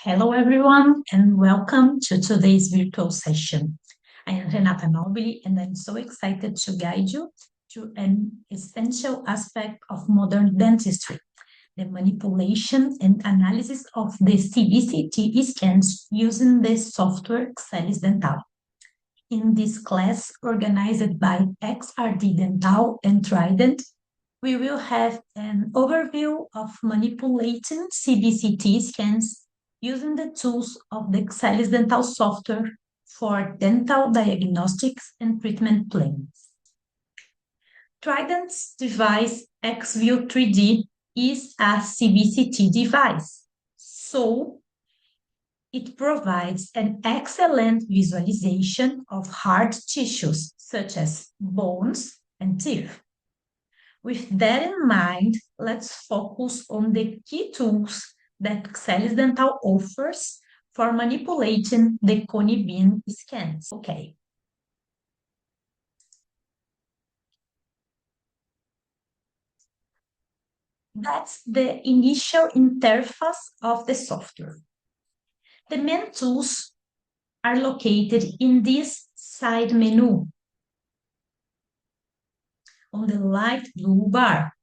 Hello, everyone, and welcome to today's virtual session. I am Renata Nobili, and I'm so excited to guide you through an essential aspect of modern dentistry, the manipulation and analysis of the CBCT scans using the software Xelis Dental. In this class, organized by XRD Dental and Trident, we will have an overview of manipulating CBCT scans using the tools of the Xelis Dental software for dental diagnostics and treatment plans. Trident's device XView 3D is a CBCT device, so it provides an excellent visualization of hard tissues such as bones and teeth. With that in mind, let's focus on the key tools that Xelis Dental offers for manipulating the cone beam scans. Okay. That's the initial interface of the software. The main tools are located in this side menu on the light blue bar.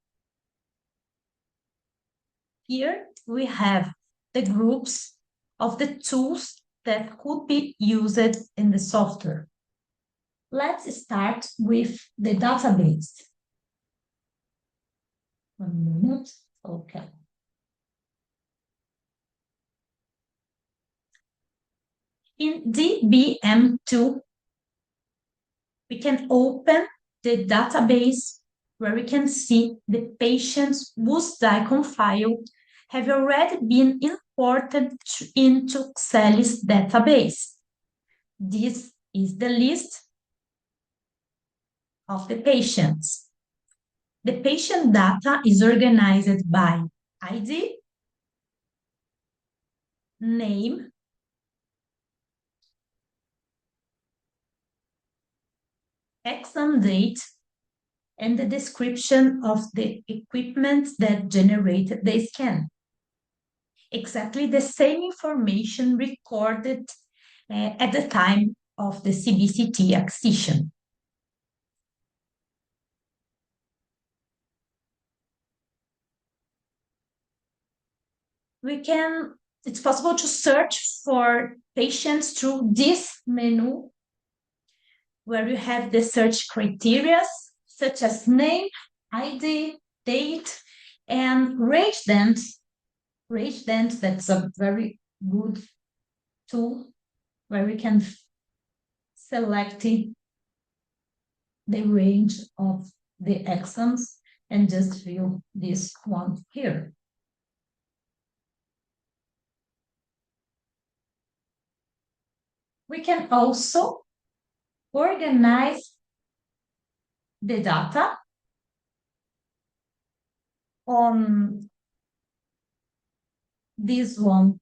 Here we have the groups of the tools that could be used in the software. Let's start with the database. 1 minute. Okay. In DBM2, we can open the database where we can see the patients whose DICOM file have already been imported into Xelis database. This is the list of the patients. The patient data is organized by ID, name, exam date, and the description of the equipment that generated the scan. Exactly the same information recorded at the time of the CBCT acquisition. It's possible to search for patients through this menu where you have the search criteria such as name, ID, date, and range dent. Range dent, that's a very good tool where we can select the range of the exams and just view this one here. We can also organize the data on this one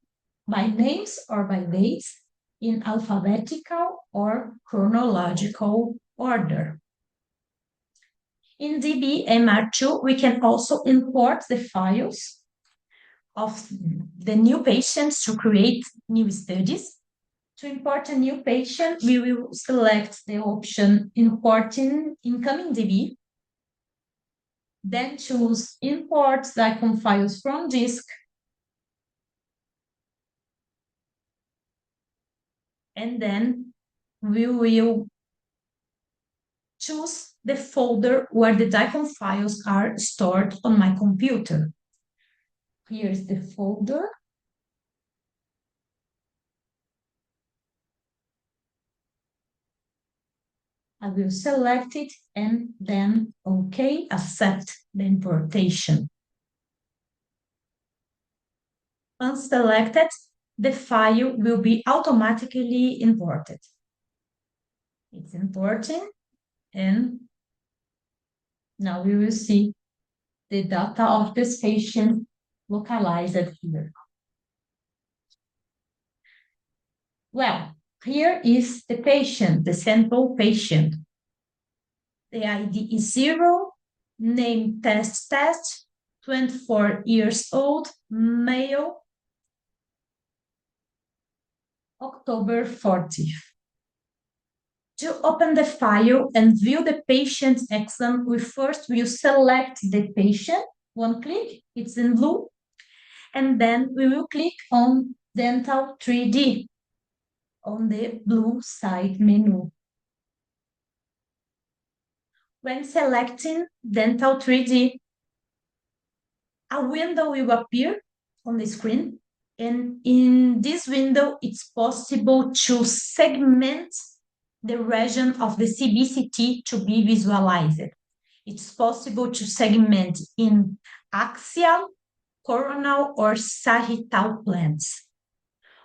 by names or by dates in alphabetical or chronological order. In DBMR2, we can also import the files of the new patients to create new studies. To import a new patient, we will select the option Importing Incoming DB, then choose Import DICOM files from disk, and then we will choose the folder where the DICOM files are stored on my computer. Here's the folder. I will select it and then OK, accept the importation. Once selected, the file will be automatically imported. It's importing, and now we will see the data of this patient localized here. Well, here is the patient, the sample patient. The ID is 0, name test, 24 years old, male, October 40th. To open the file and view the patient's exam, we first will select the patient, one click, it's in blue, and then we will click on Dental 3D on the blue side menu. When selecting Dental 3D, a window will appear on the screen, and in this window, it's possible to segment the region of the CBCT to be visualized. It's possible to segment in axial, coronal, or sagittal planes.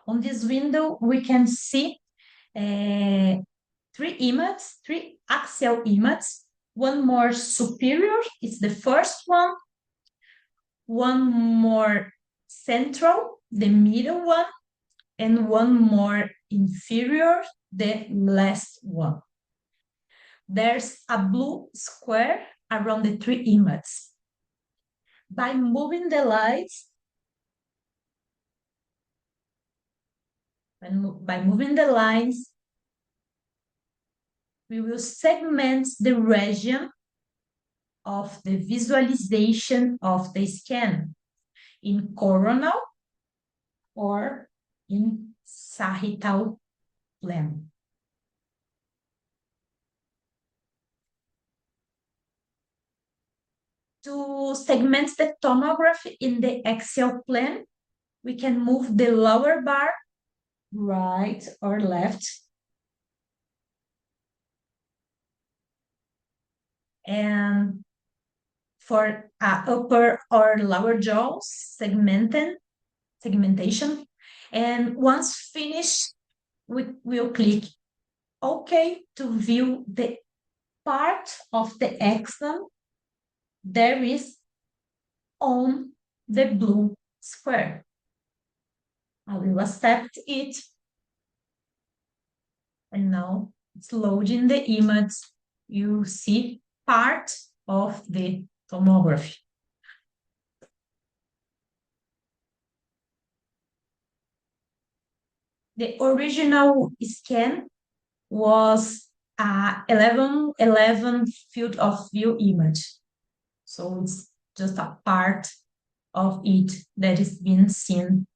On this window, we can see three axial images. One more superior, it's the first one more central, the middle one, and one more inferior, the last one. There's a blue square around the three images. By moving the lines, we will segment the region of the visualization of the scan in coronal or in sagittal plane. To segment the tomography in the axial plane, we can move the lower bar right or left. And for upper or lower jaws segmentation. And once finished, we will click OK to view the part of the exam there is on the blue square. I will accept it. And now it's loading the image. You see part of the tomography. The original scan was 11 field of view image. So it's just a part of it that is being seen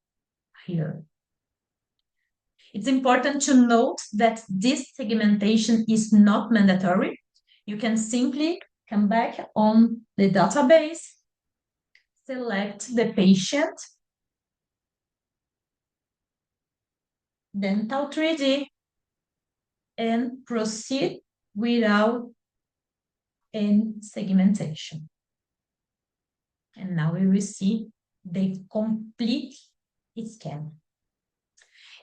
here. It's important to note that this segmentation is not mandatory. You can simply come back on the database, select the patient, Dental 3D, and proceed without any segmentation. And now we will see the complete scan.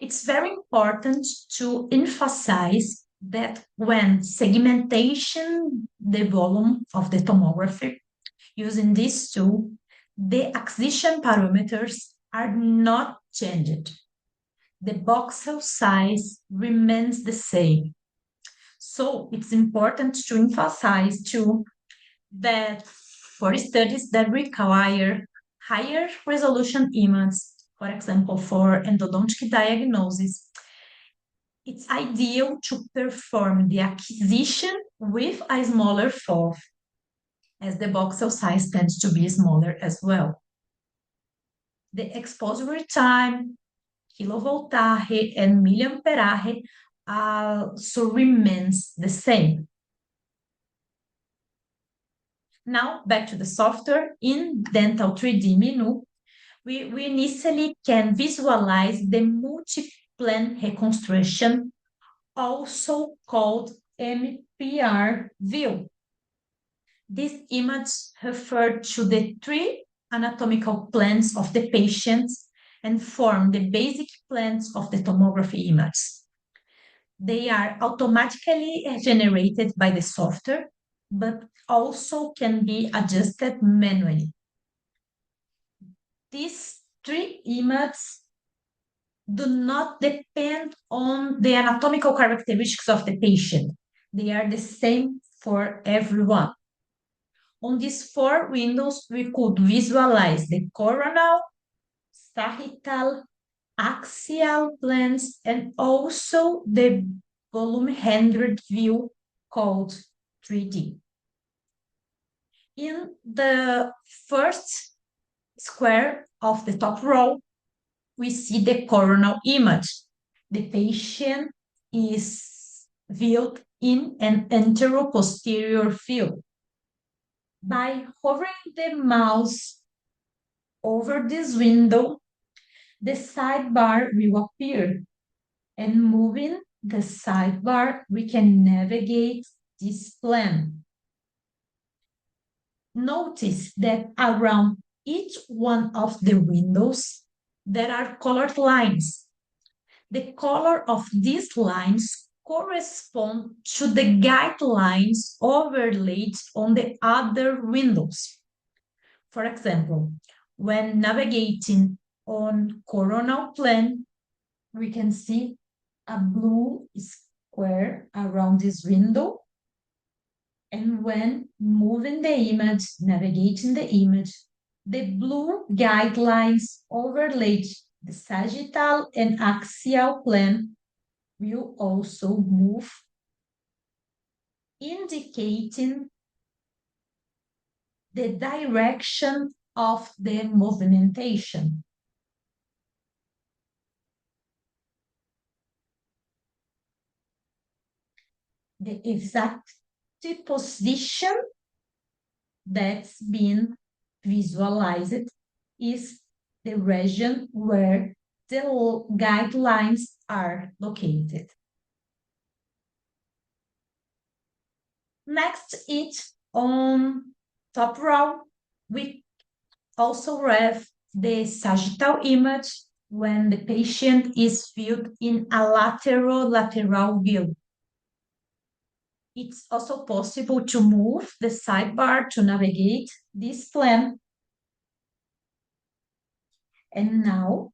It's very important to emphasize that when segmentation the volume of the tomography using this tool, the acquisition parameters are not changed. The voxel size remains the same. So it's important to emphasize too that for studies that require higher resolution images, for example, for endodontic diagnosis, it's ideal to perform the acquisition with a smaller FOV, as the voxel size tends to be smaller as well. The exposure time, kilovoltage, and milliampere also remains the same. Now, back to the software. In Dental 3D menu, we initially can visualize the multi-plane reconstruction, also called MPR view. This image refers to the three anatomical planes of the patients and form the basic planes of the tomography image. They are automatically generated by the software, but also can be adjusted manually. These three images do not depend on the anatomical characteristics of the patient. They are the same for everyone. On these four windows, we could visualize the coronal, sagittal, axial planes, and also the volume 100 view called 3D. In the first square of the top row, we see the coronal image. The patient is viewed in an anteroposterior view. By hovering the mouse over this window, the sidebar will appear, and moving the sidebar, we can navigate this plan. Notice that around each one of the windows, there are colored lines. The color of these lines correspond to the guidelines overlaid on the other windows. For example, when navigating on coronal plane, we can see a blue square around this window. And when moving the image, navigating the image, the blue guidelines overlaid the sagittal and axial plane will also move, indicating the direction of the movimentation. The exact position that's been visualized is the region where the guidelines are located. Next, it's on top row, we also have the sagittal image when the patient is viewed in a lateral view. It's also possible to move the sidebar to navigate this plan. And now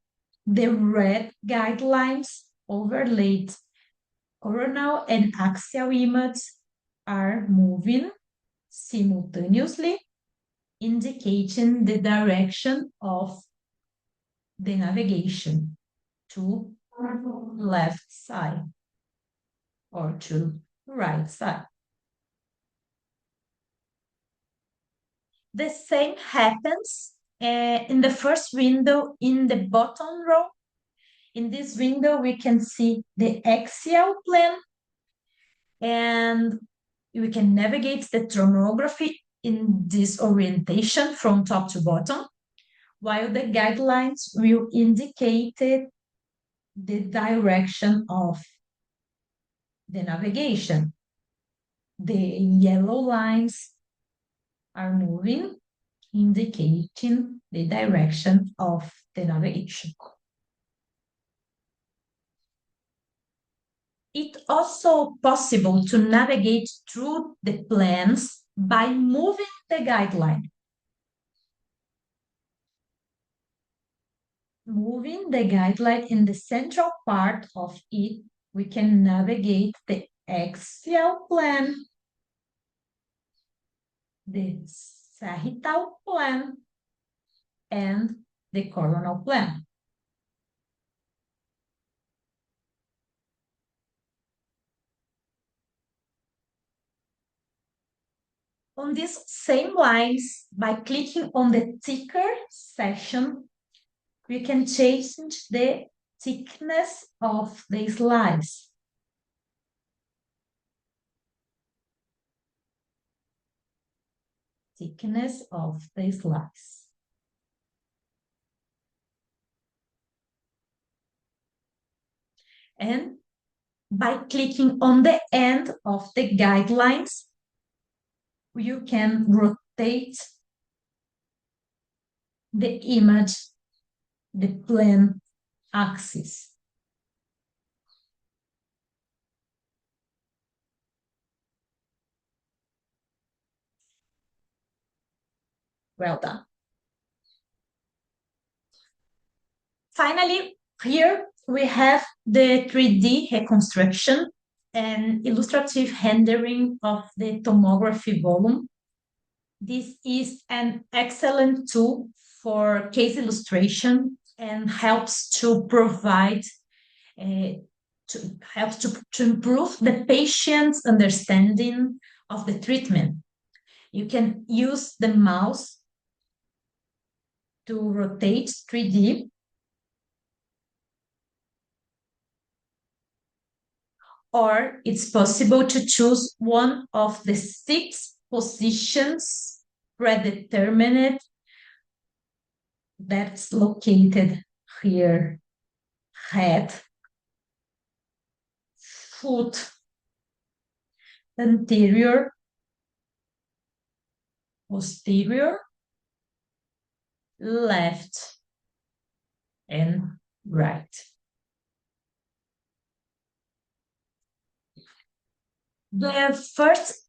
the red guidelines overlaid coronal and axial images are moving simultaneously, indicating the direction of the navigation to left side or to right side. The same happens in the first window in the bottom row. In this window, we can see the axial plane, and we can navigate the tomography in this orientation from top to bottom, while the guidelines will indicate the direction of the navigation. The yellow lines are moving, indicating the direction of the navigation. It's also possible to navigate through the plans by moving the guideline. Moving the guideline in the central part of it, we can navigate the axial plane, the sagittal plane, and the coronal plane. On these same lines, by clicking on the thicker section, we can change the thickness of the slides. Thickness of the slides. And by clicking on the end of the guidelines, you can rotate the image, the plane axis. Well done. Finally, here we have the 3D reconstruction and illustrative rendering of the tomography volume. This is an excellent tool for case illustration and helps to provide to improve the patient's understanding of the treatment. You can use the mouse to rotate 3D, or it's possible to choose one of the 6 positions predetermined that's located here: head, foot, anterior, posterior, left, and right. The first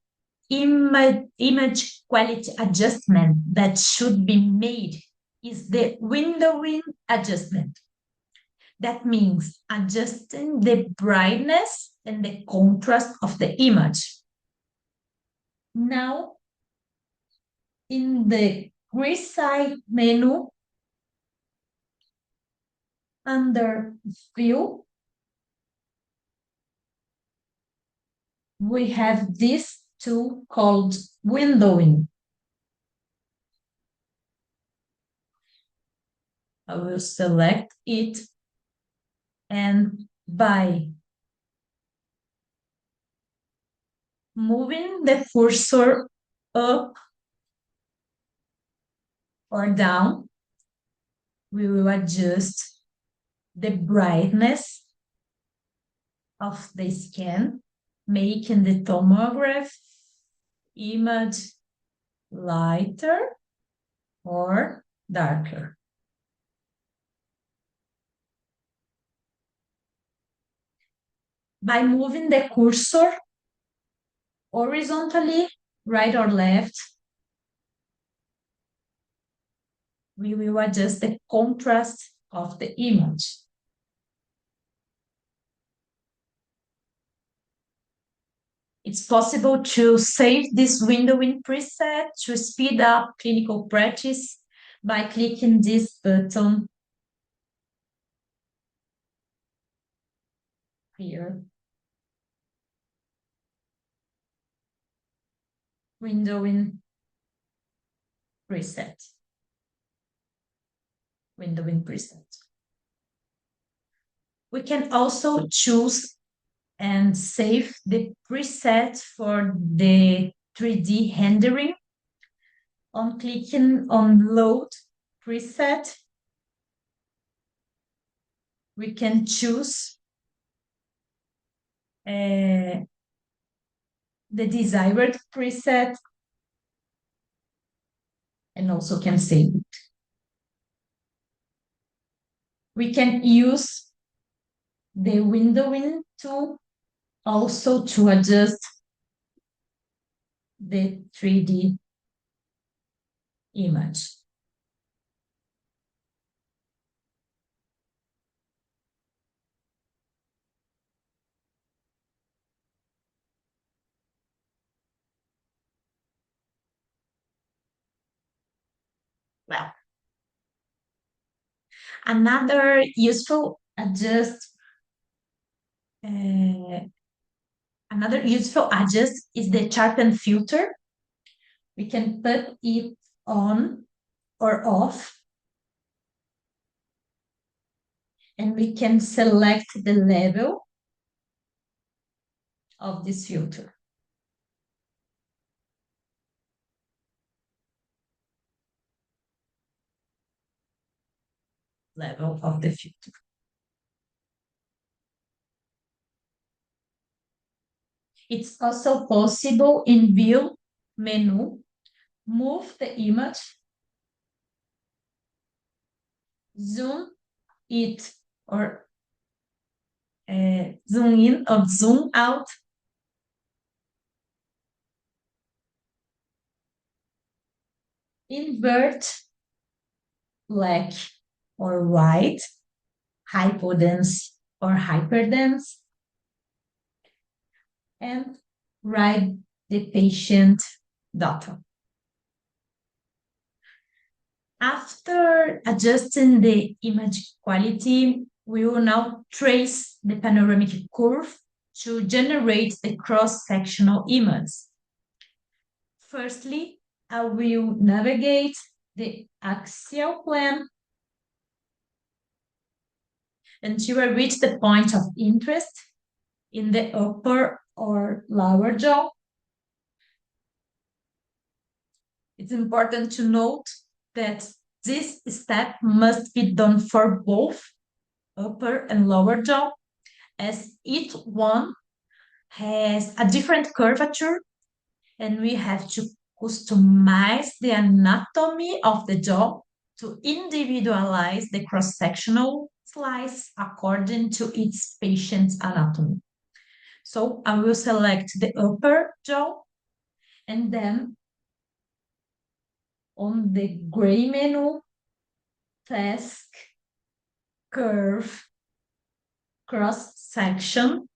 image quality adjustment that should be made is the windowing adjustment. That means adjusting the brightness and the contrast of the image. Now, in the resize menu, under view, we have this tool called windowing. I will select it, and by moving the cursor up or down, we will adjust the brightness of the scan, making the tomograph image lighter or darker. By moving the cursor horizontally, right or left, we will adjust the contrast of the image. It's possible to save this windowing preset to speed up clinical practice by clicking this button here. Windowing preset. Windowing preset. We can also choose and save the preset for the 3D rendering. On clicking on load preset, we can choose the desired preset and also can save it. We can use the windowing tool also to adjust the 3D image. Well, another useful adjust is the sharpen filter. We can put it on or off, and we can select the level of this filter. Level of the filter. It's also possible in view menu, move the image, zoom it or zoom in or zoom out, invert black or white, hypodense or hyperdense, and write the patient data. After adjusting the image quality, we will now trace the panoramic curve to generate the cross-sectional image. Firstly, I will navigate the axial plane until I reach the point of interest in the upper or lower jaw. It's important to note that this step must be done for both upper and lower jaw, as each one has a different curvature, and we have to customize the anatomy of the jaw to individualize the cross-sectional slice according to each patient's anatomy. So I will select the upper jaw, and then on the gray menu, task, curve, cross-section,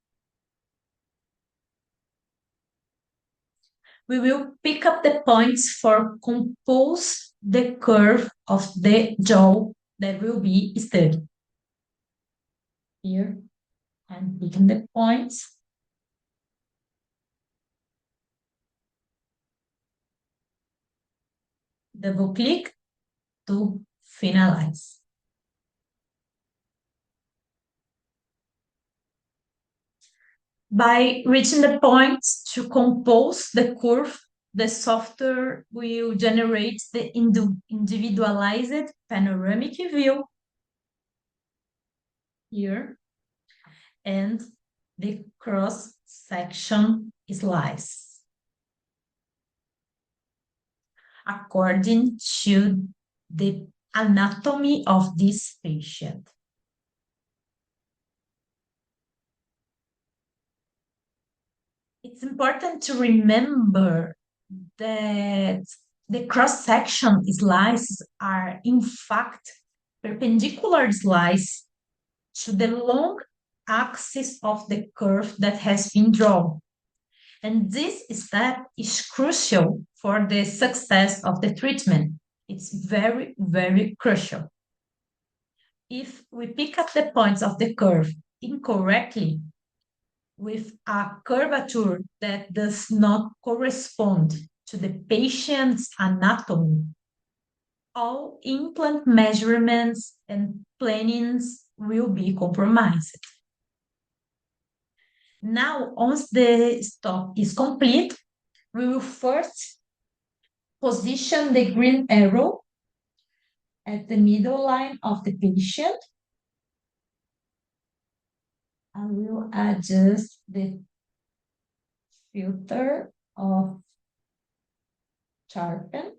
we will pick up the points for compose the curve of the jaw that will be studied. Here, I'm picking the points. Double click to finalize. By reaching the points to compose the curve, the software will generate the individualized panoramic view here and the cross-section slice according to the anatomy of this patient. It's important to remember that the cross-section slices are in fact perpendicular slice to the long axis of the curve that has been drawn. And this step is crucial for the success of the treatment. It's very, very crucial. If we pick up the points of the curve incorrectly, with a curvature that does not correspond to the patient's anatomy, all implant measurements and plannings will be compromised. Now, once the stop is complete, we will first position the green arrow at the middle line of the patient. I will adjust the filter of sharpen.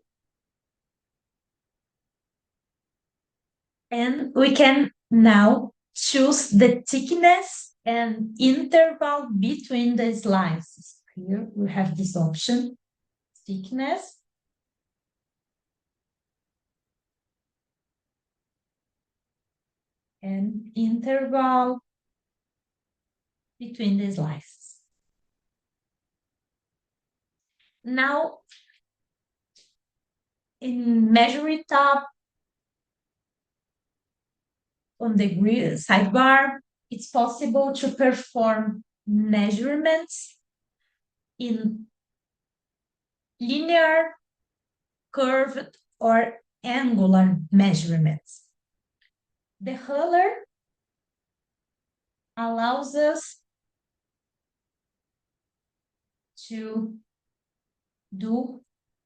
And we can now choose the thickness and interval between the slices. Here we have this option, thickness. And interval between the slices. Now, in measuring tab, on the sidebar, it's possible to perform measurements in linear, curved, or angular measurements. The ruler allows us to do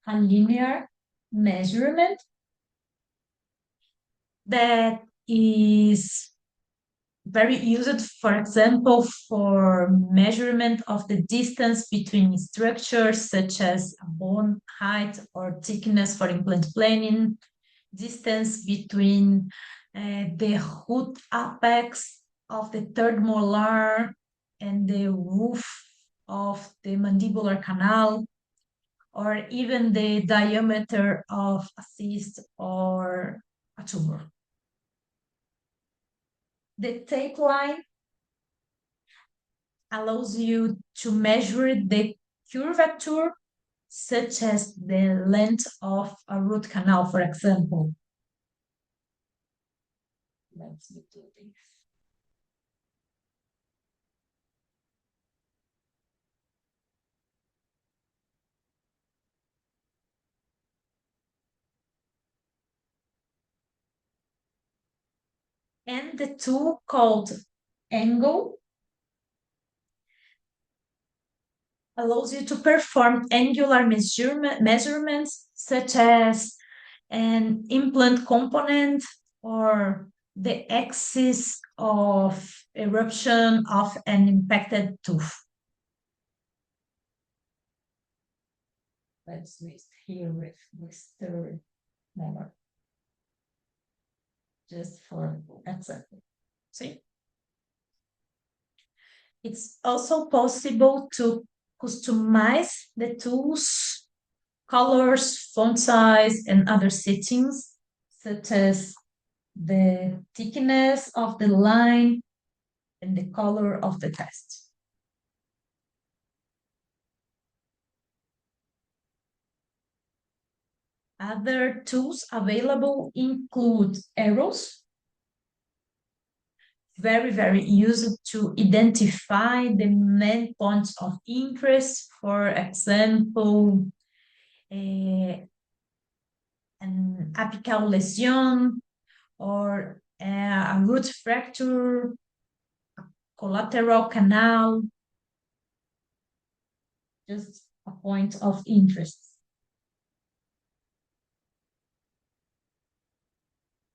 a linear measurement that is very used, for example, for measurement of the distance between structures such as bone height or thickness for implant planning, distance between the root apex of the third molar and the roof of the mandibular canal, or even the diameter of a cyst or a tumor. The tape line allows you to measure the curvature, such as the length of a root canal, for example. Let's do this. And the tool called angle allows you to perform angular measurements such as an implant component or the axis of eruption of an impacted tooth. Let's list here with Mr. Never. Just for example. See? It's also possible to customize the tools, colors, font size, and other settings, such as the thickness of the line and the color of the text. Other tools available include arrows, very used to identify the main points of interest. For example, an apical lesion or a root fracture, collateral canal, just a point of interest.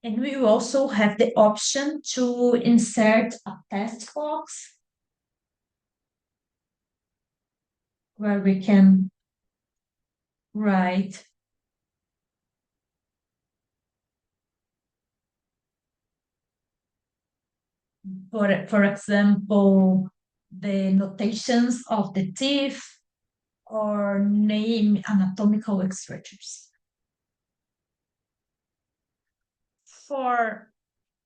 And we also have the option to insert a text box where we can write for example, the notations of the teeth or name anatomical structures. For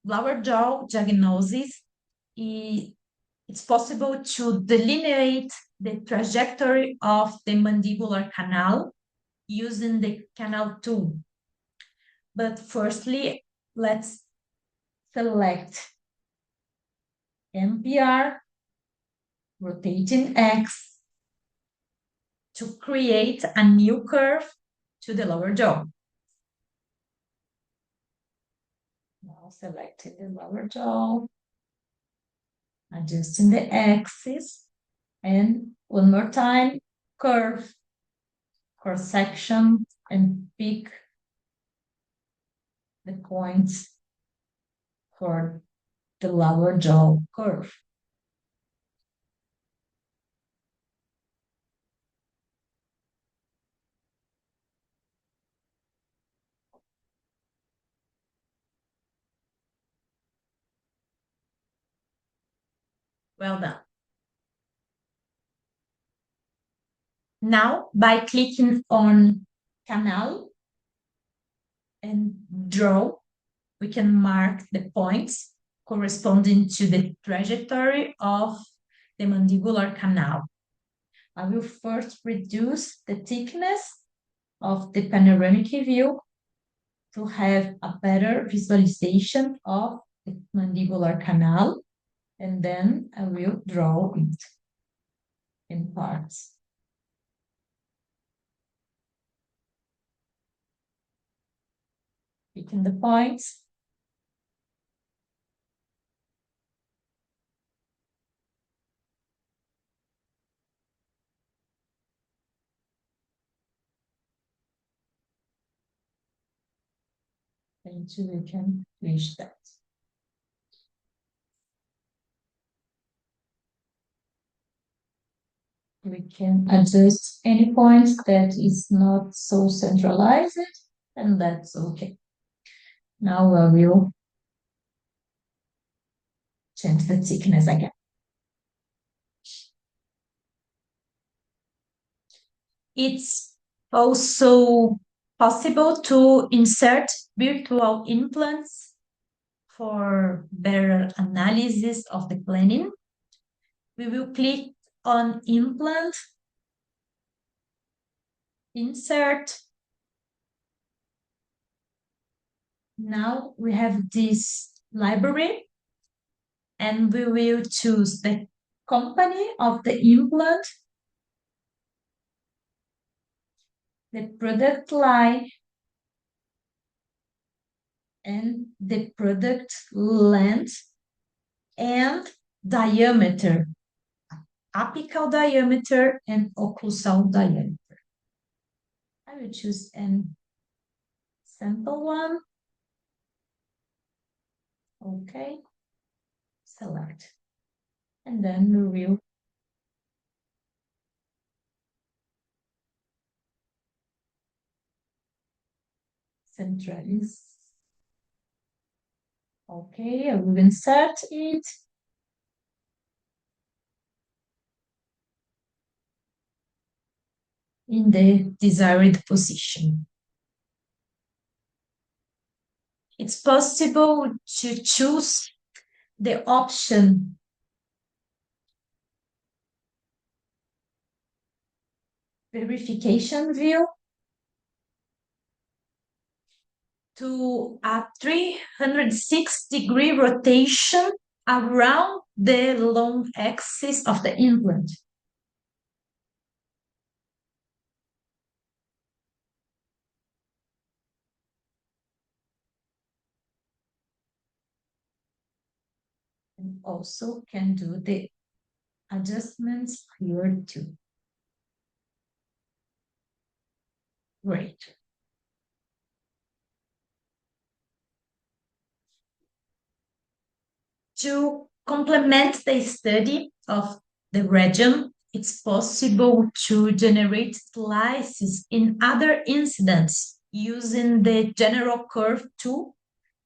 lower jaw diagnosis, it's possible to delineate the trajectory of the mandibular canal using the canal tool. But firstly, let's select MPR, rotating X, to create a new curve to the lower jaw. Now selecting the lower jaw, adjusting the axis, and one more time, curve, cross section, and pick the points for the lower jaw curve. Well done. Now, by clicking on canal and draw, we can mark the points corresponding to the trajectory of the mandibular canal. I will first reduce the thickness of the panoramic view to have a better visualization of the mandibular canal, and then I will draw it in parts. Picking the points. Until we can reach that. We can adjust any points that is not so centralized, and that's okay. Now we will change the thickness again. It's also possible to insert virtual implants for better analysis of the planning. We will click on implant, insert. Now we have this library, and we will choose the company of the implant, the product line, and the product length and diameter, apical diameter and occlusal diameter. I will choose an sample one. Okay, select. And then we will centralize. Okay, I will insert it. In the desired position. It's possible to choose the option verification view to a 360-degree rotation around the long axis of the implant. And also can do the adjustments here too. Great. To complement the study of the region, it's possible to generate slices in other incidents using the general curve tool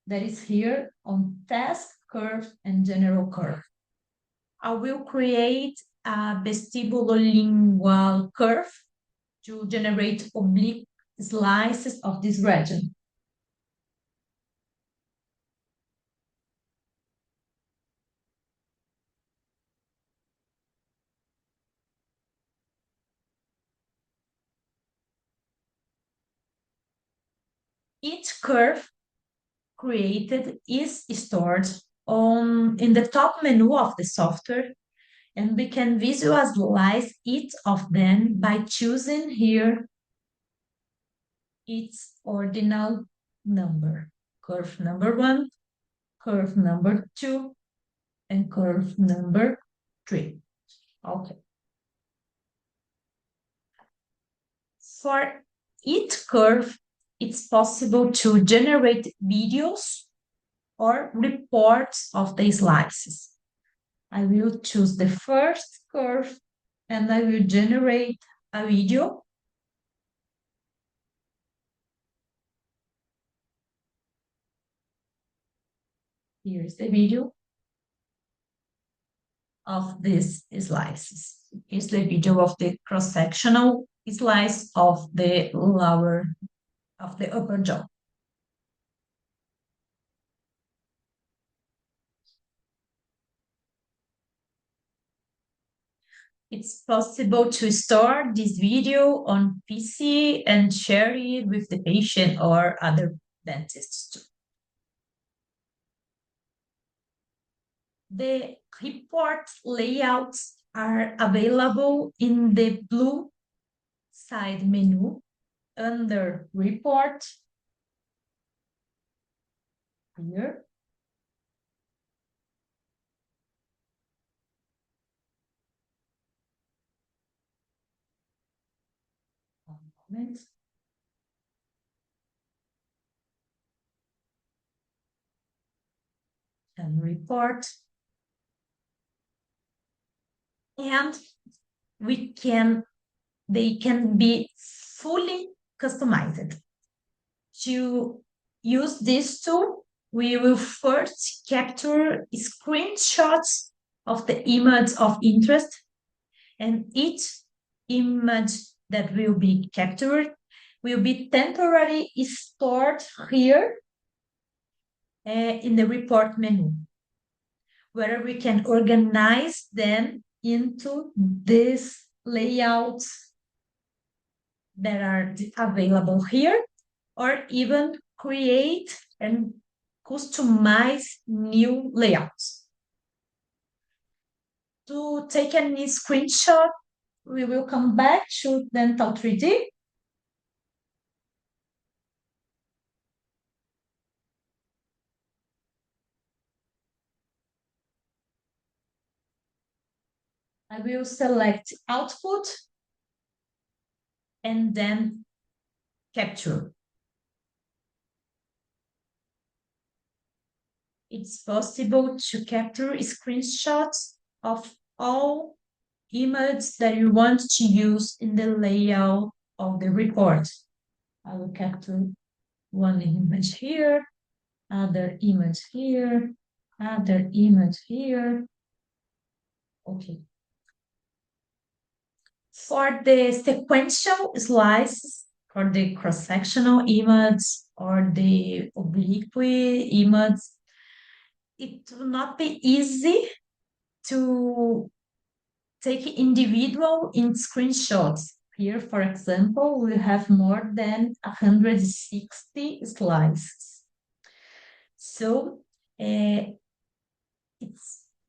that is here on task curve and general curve. I will create a vestibulolingual curve to generate oblique slices of this region. Each curve created is stored in the top menu of the software, and we can visualize each of them by choosing here its ordinal number. Curve number 1, curve number 2, and curve number 3. Okay. For each curve, it's possible to generate videos or reports of the slices. I will choose the first curve and I will generate a video. Here's the video of these slices. Here's the video of the cross-sectional slice of the lower, of the upper jaw. It's possible to store this video on PC and share it with the patient or other dentists too. The report layouts are available in the blue side menu under report here. One moment. And report. And they can be fully customized. To use this tool, we will first capture screenshots of the image of interest, and each image that will be captured will be temporarily stored here in the report menu, where we can organize them into these layouts that are available here, or even create and customize new layouts. To take any screenshot, we will come back to Dental 3D. I will select output and then capture. It's possible to capture screenshots of all images that you want to use in the layout of the report. I will capture one image here, other image here, other image here. Okay. For the sequential slices, for the cross-sectional image or the oblique image, it will not be easy to take individual in screenshots. Here, for example, we have more than 160 slices. So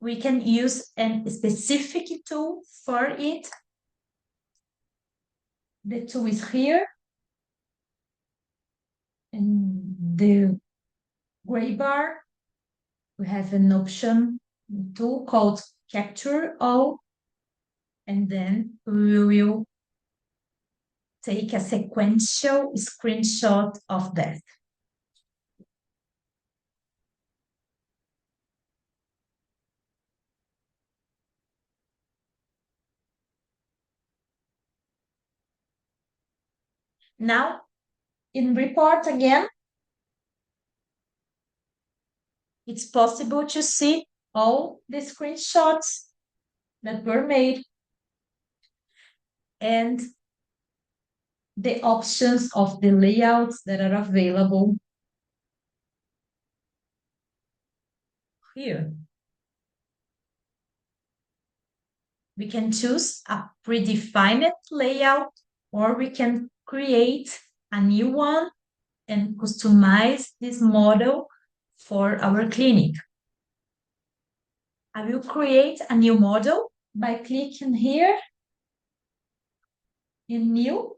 we can use a specific tool for it. The tool is here. In the gray bar, we have an option tool called Capture All, and then we will take a sequential screenshot of that. Now, in report again, it's possible to see all the screenshots that were made and the options of the layouts that are available here. We can choose a predefined layout, or we can create a new one and customize this model for our clinic. I will create a new model by clicking here in New.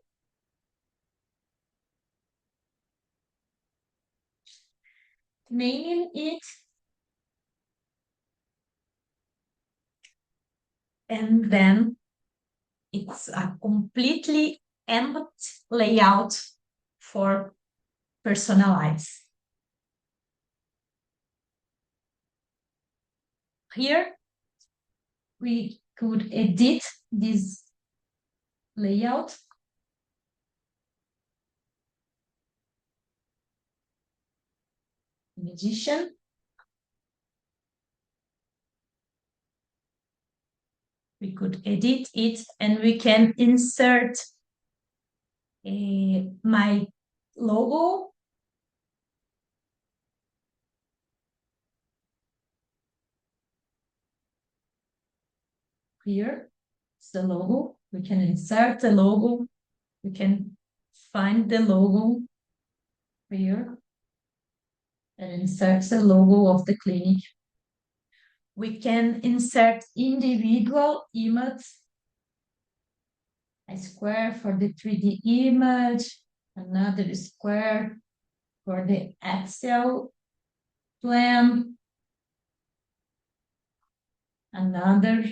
Naming it, and then it's a completely empty layout for personalize. Here, we could edit this layout. In addition, we could edit it and we can insert my logo. Here is the logo. We can insert the logo. We can find the logo here and insert the logo of the clinic. We can insert individual images, a square for the 3D image, another square for the Excel plan, another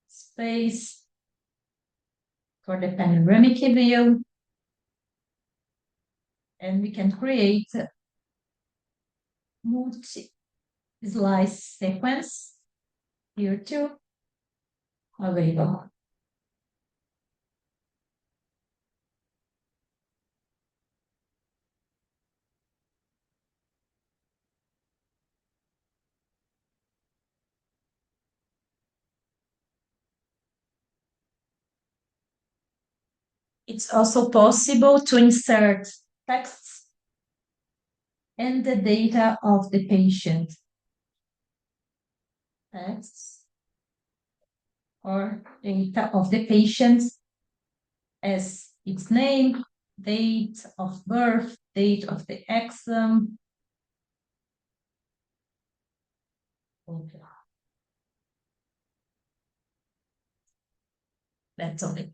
space for the panoramic view, and we can create multi-slice sequence here too available. It's also possible to insert texts and the data of the patient. Texts or data of the patient as its name, date of birth, date of the exam, Okay. That's only.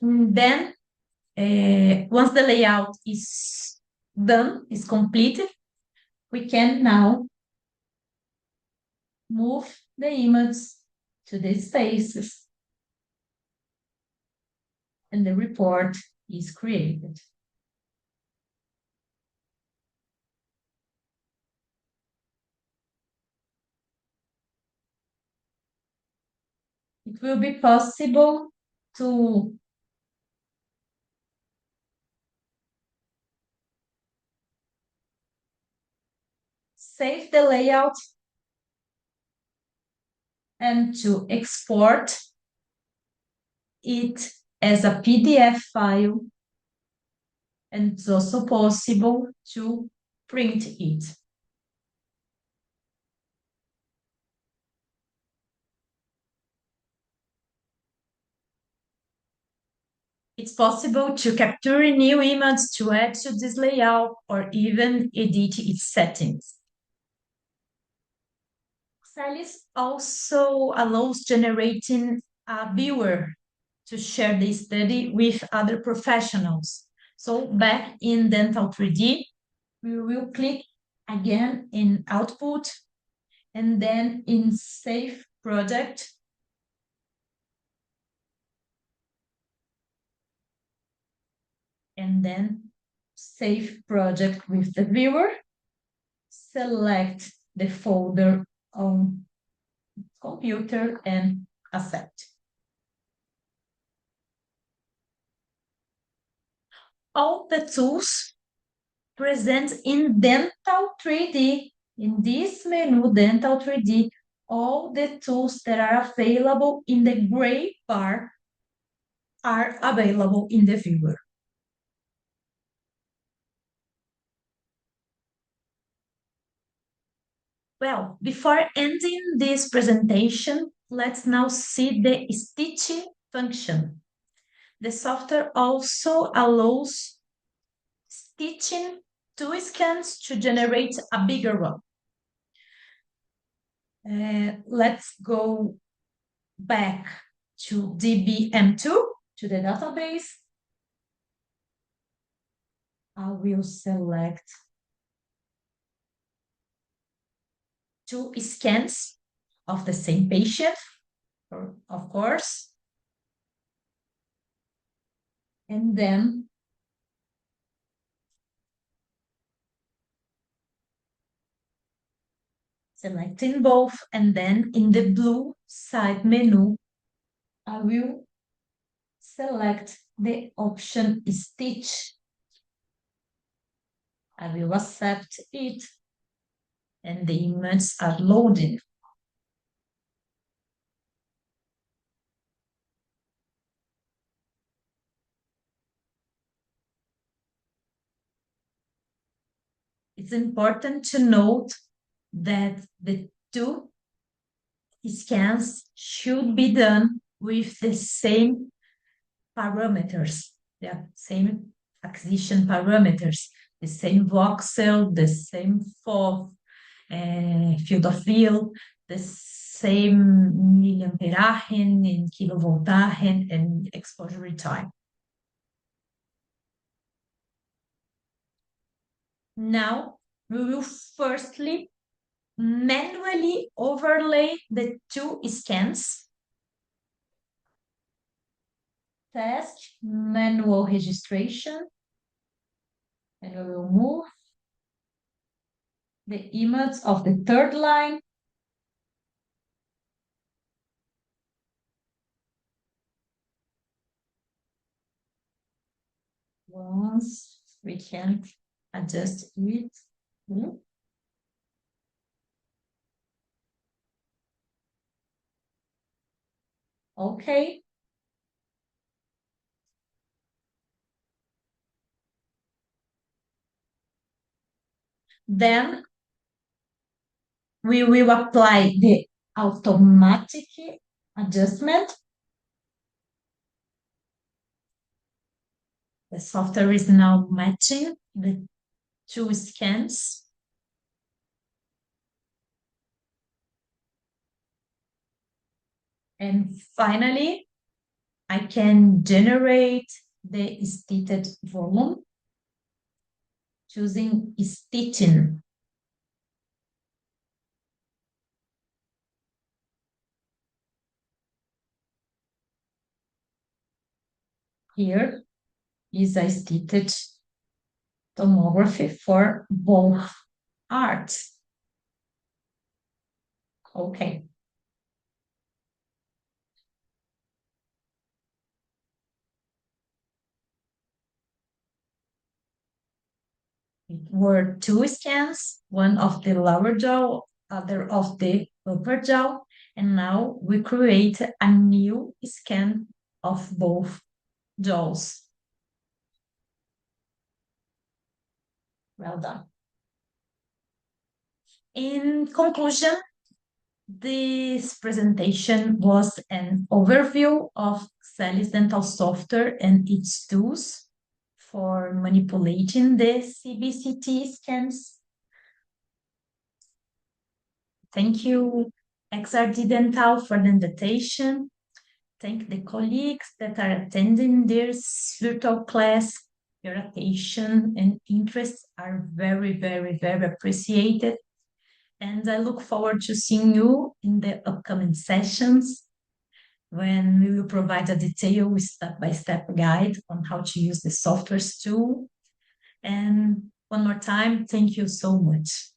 Then, once the layout is done, is completed, we can now move the image to the spaces and the report is created. It will be possible to save the layout and to export it as a PDF file, and it's also possible to print it. It's possible to capture a new image to add to this layout or even edit its settings. Xelis also allows generating a viewer to share the study with other professionals. So back in Dental 3D, we will click again in Output and then in Save Project. And then Save Project with the viewer. Select the folder on computer and accept. All the tools present in Dental 3D, in this menu, Dental 3D, all the tools that are available in the gray bar are available in the viewer. Well, before ending this presentation, let's now see the stitching function. The software also allows stitching two scans to generate a bigger one. Let's go back to DBM2, to the database. I will select two scans of the same patient, of course, and then selecting both, and then in the blue side menu, I will select the option Stitch. I will accept it, and the images are loading. It's important to note that the two scans should be done with the same parameters, the same acquisition parameters, the same voxel, the same field of view, the same milliamperagen and kilovoltagen and exposure time. Now, we will firstly manually overlay the two scans. Task, manual registration, and we will move the image of the third line. Once we can adjust it. Okay. Then we will apply the automatic adjustment. The software is now matching the two scans. And finally, I can generate the stated volume choosing stitching. Here is a stated tomography for both arts. Okay. It were two scans, one of the lower jaw, other of the upper jaw, and now we create a new scan of both jaws. Well done. In conclusion, this presentation was an overview of Xelis Dental software and its tools for manipulating the CBCT scans. Thank you, XRD Dental, for the invitation. Thank the colleagues that are attending this virtual class. Your attention and interest are very, very, very appreciated. And I look forward to seeing you in the upcoming sessions when we will provide a detailed step-by-step guide on how to use the software tool. And one more time, thank you so much.